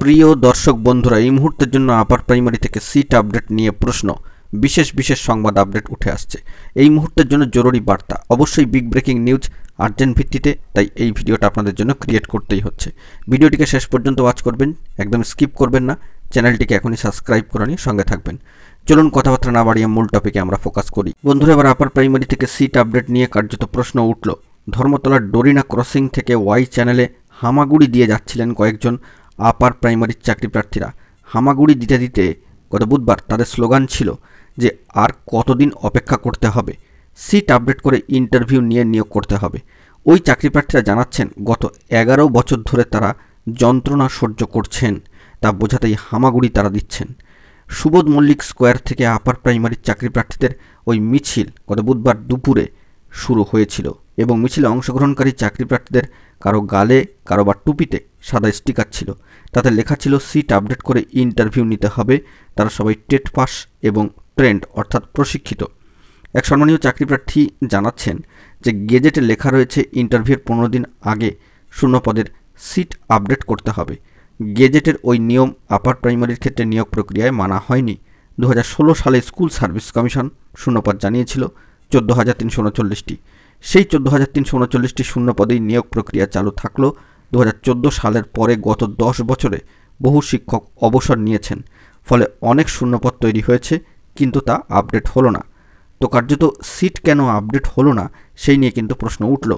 প্রিয় দর্শক বন্ধুরা, এই মুহূর্তের জন্য আপার প্রাইমারি থেকে সিট আপডেট নিয়ে প্রশ্ন, বিশেষ সংবাদ আপডেট উঠে আসছে। এই মুহূর্তের জন্য জরুরি বার্তা, অবশ্যই বিগ ব্রেকিং নিউজ, আর্জেন্ট ভিত্তিতে, তাই এই ভিডিওটা আপনাদের জন্য ক্রিয়েট করতেই হচ্ছে। ভিডিওটিকে শেষ পর্যন্ত ওয়াচ করবেন, একদম স্কিপ করবেন না। চ্যানেলটিকে এখনই সাবস্ক্রাইব করে নিয়ে সঙ্গে থাকবেন। চলুন কথাবার্তা না বাড়িয়ে মূল টপিকে আমরা ফোকাস করি। বন্ধুরা, এবার আপার প্রাইমারি থেকে সিট আপডেট নিয়ে কার্যত প্রশ্ন উঠল। ধর্মতলার ডোরিনা ক্রসিং থেকে ওয়াই চ্যানেলে হামাগুড়ি দিয়ে যাচ্ছিলেন কয়েকজন আপার প্রাইমারির চাকরি প্রার্থীরা। হামাগুড়ি দিতে দিতে গত বুধবার তাদের স্লোগান ছিল যে আর কতদিন অপেক্ষা করতে হবে, সিট আপডেট করে ইন্টারভিউ নিয়ে নিয়োগ করতে হবে। ওই চাকরি প্রার্থীরা জানাচ্ছেন গত 11 বছর ধরে তারা যন্ত্রণা সহ্য করছেন, তা বোঝাতেই হামাগুড়ি তারা দিচ্ছেন। সুবোধ মল্লিক স্কোয়ার থেকে আপার প্রাইমারির চাকরি প্রার্থীদের ওই মিছিল গত বুধবার দুপুরে শুরু হয়েছিল এবং মিছিলে অংশগ্রহণকারী চাকরি প্রার্থীদের কারো গালে, কারো বা টুপিতে সাদা স্টিকার ছিল। তাতে লেখা ছিল সিট আপডেট করে ইন্টারভিউ নিতে হবে। তারা সবাই টেট পাস এবং ট্রেন্ড অর্থাৎ প্রশিক্ষিত। এক সম্মানীয় চাকরি প্রার্থী জানাচ্ছেন যে গেজেটে লেখা রয়েছে ইন্টারভিউর 15 দিন আগে শূন্যপদের সিট আপডেট করতে হবে। গেজেটের ওই নিয়ম আপার প্রাইমারির ক্ষেত্রে নিয়োগ প্রক্রিয়ায় মানা হয়নি। 2016 সালে স্কুল সার্ভিস কমিশন শূন্যপদ জানিয়েছিল 14,339টি। সেই 14,339টি শূন্যপদেই নিয়োগ প্রক্রিয়া চালু থাকলো। 2014 সালের পরে গত 10 বছরে বহু শিক্ষক অবসর নিয়েছেন, ফলে অনেক শূন্যপদ তৈরি হয়েছে, কিন্তু তা আপডেট হলো না। তো কার্যত সিট কেন আপডেট হলো না সেই নিয়ে কিন্তু প্রশ্ন উঠল।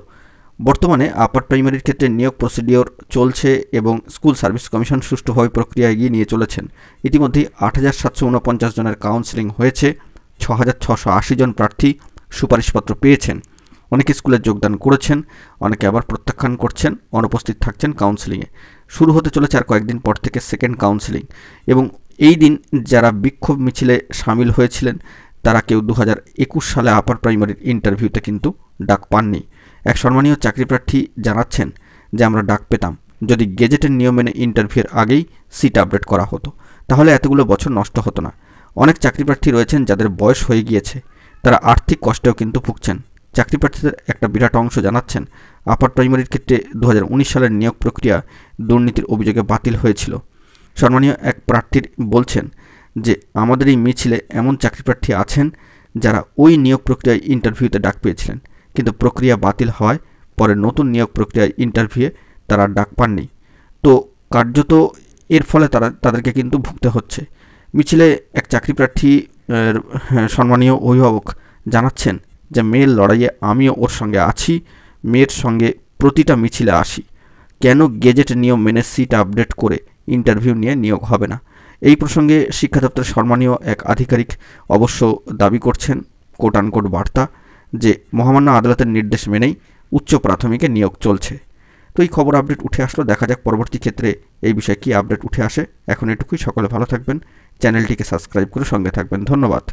বর্তমানে আপার প্রাইমারির ক্ষেত্রে নিয়োগ প্রসিডিওর চলছে এবং স্কুল সার্ভিস কমিশন সুষ্ঠুভাবে প্রক্রিয়া এগিয়ে নিয়ে চলেছেন। ইতিমধ্যেই 8,749 জনের কাউন্সেলিং হয়েছে। 6,680 জন প্রার্থী সুপারিশপত্র পেয়েছেন। অনেকে স্কুলে যোগদান করেছেন, অনেকে আবার প্রত্যাখ্যান করছেন, অনুপস্থিত থাকছেন কাউন্সেলিংয়ে। শুরু হতে চলেছে আর কয়েকদিন পর থেকে সেকেন্ড কাউন্সেলিং, এবং এই দিন যারা বিক্ষোভ মিছিলে সামিল হয়েছিলেন তারা কেউ 2021 সালে আপার প্রাইমারির ইন্টারভিউতে কিন্তু ডাক পাননি। এক সম্মানীয় চাকরি প্রার্থী জানাচ্ছেন যে আমরা ডাক পেতাম যদি গেজেটের নিয়ম মেনে ইন্টারভিউর আগেই সিট আপডেট করা হতো, তাহলে এতগুলো বছর নষ্ট হতো না। অনেক চাকরি প্রার্থী রয়েছেন যাদের বয়স হয়ে গিয়েছে, তারা আর্থিক কষ্টেও কিন্তু ভুগছেন। চাকরি প্রার্থীদের একটা বিরাট অংশ জানাচ্ছেন আপার প্রাইমারির ক্ষেত্রে 2019 সালের নিয়োগ প্রক্রিয়া দুর্নীতির অভিযোগে বাতিল হয়েছিল। সম্মানীয় এক প্রার্থীর বলছেন যে আমাদের এই মিছিলে এমন চাকরি প্রার্থী আছেন যারা ওই নিয়োগ প্রক্রিয়ায় ইন্টারভিউতে ডাক পেয়েছিলেন, কিন্তু প্রক্রিয়া বাতিল হওয়ায় পরে নতুন নিয়োগ প্রক্রিয়ায় ইন্টারভিউয়ে তারা ডাক পাননি। তো কার্যত এর ফলে তাদেরকে কিন্তু ভুগতে হচ্ছে। মিছিলে এক চাকরি প্রার্থী সম্মানীয় অভিভাবক জানাচ্ছেন যে মেয়ের লড়াইয়ে আমিও ওর সঙ্গে আছি, মেয়ের সঙ্গে প্রতিটা মিছিলে আসি। কেন গেজেট নিয়ম মেনে সিট আপডেট করে ইন্টারভিউ নিয়ে নিয়োগ হবে না? এই প্রসঙ্গে শিক্ষা দপ্তরের সম্মানীয় এক আধিকারিক অবশ্য দাবি করছেন, কোট আনকোট বার্তা, যে মহামান্য আদালতের নির্দেশ মেনেই উচ্চ প্রাথমিকে নিয়োগ চলছে। তো এই খবর আপডেট উঠে আসলো, দেখা যাক পরবর্তী ক্ষেত্রে এই বিষয়ে কী আপডেট উঠে আসে। এখন এটুকুই, সকলে ভালো থাকবেন, চ্যানেলটিকে সাবস্ক্রাইব করে সঙ্গে থাকবেন। ধন্যবাদ।